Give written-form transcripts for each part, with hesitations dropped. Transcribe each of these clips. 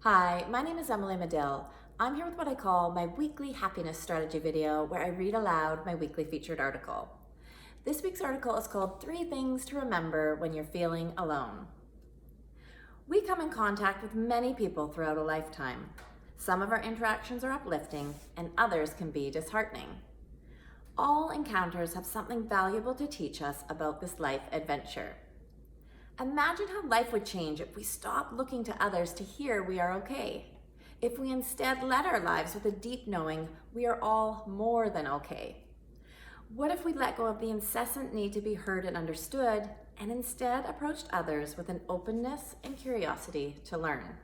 Hi, my name is Emily Medill. I'm here with what I call my weekly happiness strategy video where I read aloud my weekly featured article. This week's article is called 3 Things to Remember When You're Feeling Alone. We come in contact with many people throughout a lifetime. Some of our interactions are uplifting and others can be disheartening. All encounters have something valuable to teach us about this life adventure. Imagine how life would change if we stopped looking to others to hear we are okay. If we instead led our lives with a deep knowing we are all more than okay. What if we let go of the incessant need to be heard and understood and instead approached others with an openness and curiosity to learn?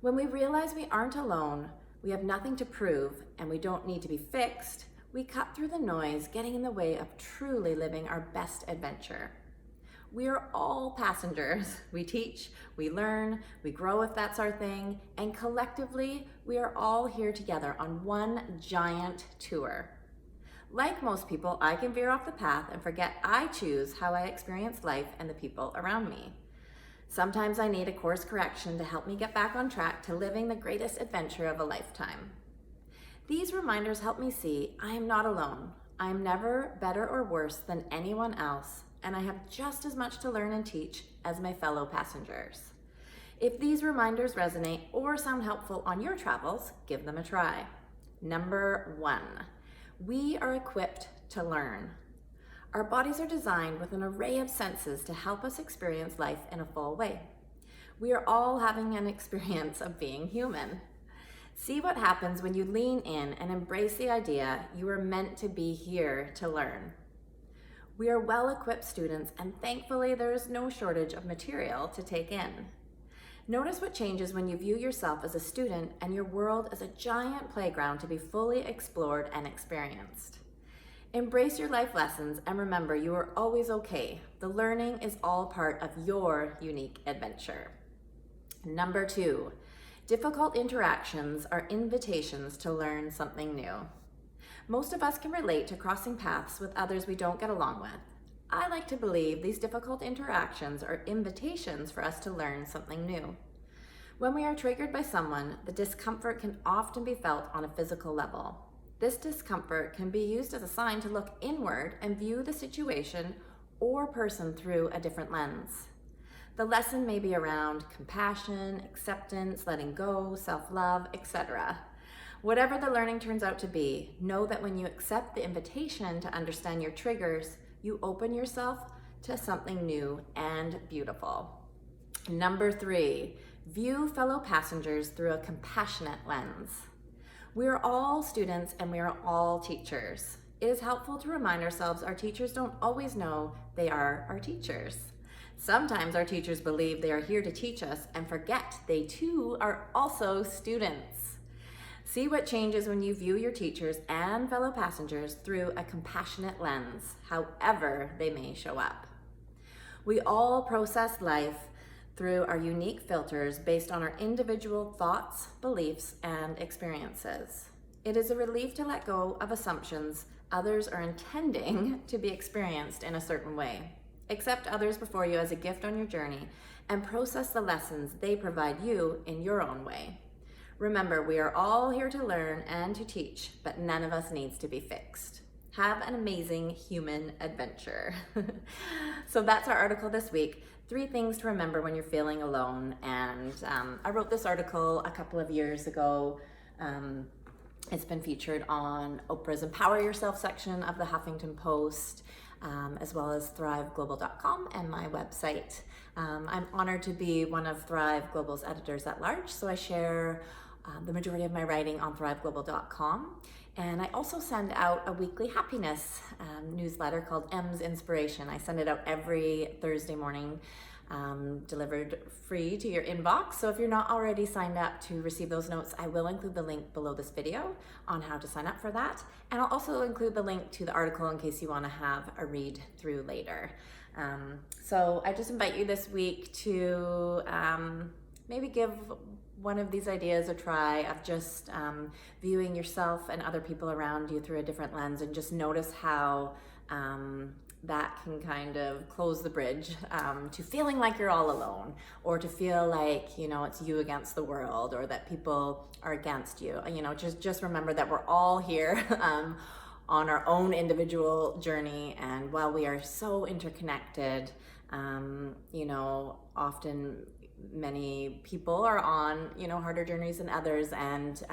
When we realize we aren't alone, we have nothing to prove, and we don't need to be fixed, we cut through the noise getting in the way of truly living our best adventure. We are all passengers. We teach, we learn, we grow if that's our thing, and collectively, we are all here together on one giant tour. Like most people, I can veer off the path and forget I choose how I experience life and the people around me. Sometimes I need a course correction to help me get back on track to living the greatest adventure of a lifetime. These reminders help me see I am not alone. I am never better or worse than anyone else, and I have just as much to learn and teach as my fellow passengers. If these reminders resonate or sound helpful on your travels, give them a try. Number 1, we are equipped to learn. Our bodies are designed with an array of senses to help us experience life in a full way. We are all having an experience of being human. See what happens when you lean in and embrace the idea you are meant to be here to learn. We are well-equipped students, and thankfully there is no shortage of material to take in. Notice what changes when you view yourself as a student and your world as a giant playground to be fully explored and experienced. Embrace your life lessons and remember you are always okay. The learning is all part of your unique adventure. Number 2, difficult interactions are invitations to learn something new. Most of us can relate to crossing paths with others we don't get along with. I like to believe these difficult interactions are invitations for us to learn something new. When we are triggered by someone, the discomfort can often be felt on a physical level. This discomfort can be used as a sign to look inward and view the situation or person through a different lens. The lesson may be around compassion, acceptance, letting go, self-love, etc. Whatever the learning turns out to be, know that when you accept the invitation to understand your triggers, you open yourself to something new and beautiful. Number 3, view fellow passengers through a compassionate lens. We are all students and we are all teachers. It is helpful to remind ourselves our teachers don't always know they are our teachers. Sometimes our teachers believe they are here to teach us and forget they too are also students. See what changes when you view your teachers and fellow passengers through a compassionate lens, however they may show up. We all process life through our unique filters based on our individual thoughts, beliefs, and experiences. It is a relief to let go of assumptions others are intending to be experienced in a certain way. Accept others before you as a gift on your journey and process the lessons they provide you in your own way. Remember, we are all here to learn and to teach, but none of us needs to be fixed. Have an amazing human adventure. So that's our article this week. 3 things to remember when you're feeling alone. And I wrote this article a couple of years ago. It's been featured on Oprah's Empower Yourself section of the Huffington Post, as well as thriveglobal.com and my website. I'm honored to be one of Thrive Global's editors at large, so I share the majority of my writing on thriveglobal.com. And I also send out a weekly happiness newsletter called M's Inspiration. I send it out every Thursday morning, delivered free to your inbox. So if you're not already signed up to receive those notes, I will include the link below this video on how to sign up for that. And I'll also include the link to the article in case you want to have a read through later. So I just invite you this week to maybe give one of these ideas a try of just viewing yourself and other people around you through a different lens, and just notice how that can kind of close the bridge to feeling like you're all alone, or to feel like, you know, it's you against the world, or that people are against you. You know, just remember that we're all here on our own individual journey, and while we are so interconnected, you know, often many people are on, you know, harder journeys than others, and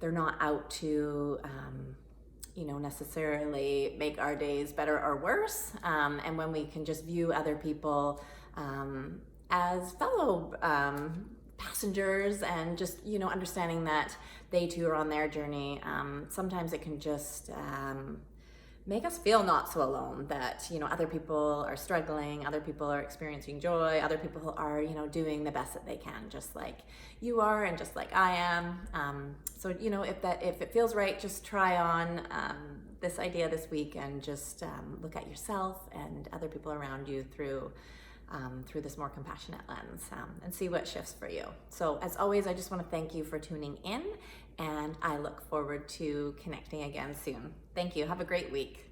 they're not out to you know, necessarily make our days better or worse. And when we can just view other people as fellow passengers, and just, you know, understanding that they too are on their journey, sometimes it can just make us feel not so alone, that, you know, other people are struggling, other people are experiencing joy, other people are, you know, doing the best that they can, just like you are and just like I am. So, you know, if it feels right, just try on this idea this week, and just look at yourself and other people around you through this more compassionate lens, and see what shifts for you. So as always, I just want to thank you for tuning in, and I look forward to connecting again soon. Thank you. Have a great week.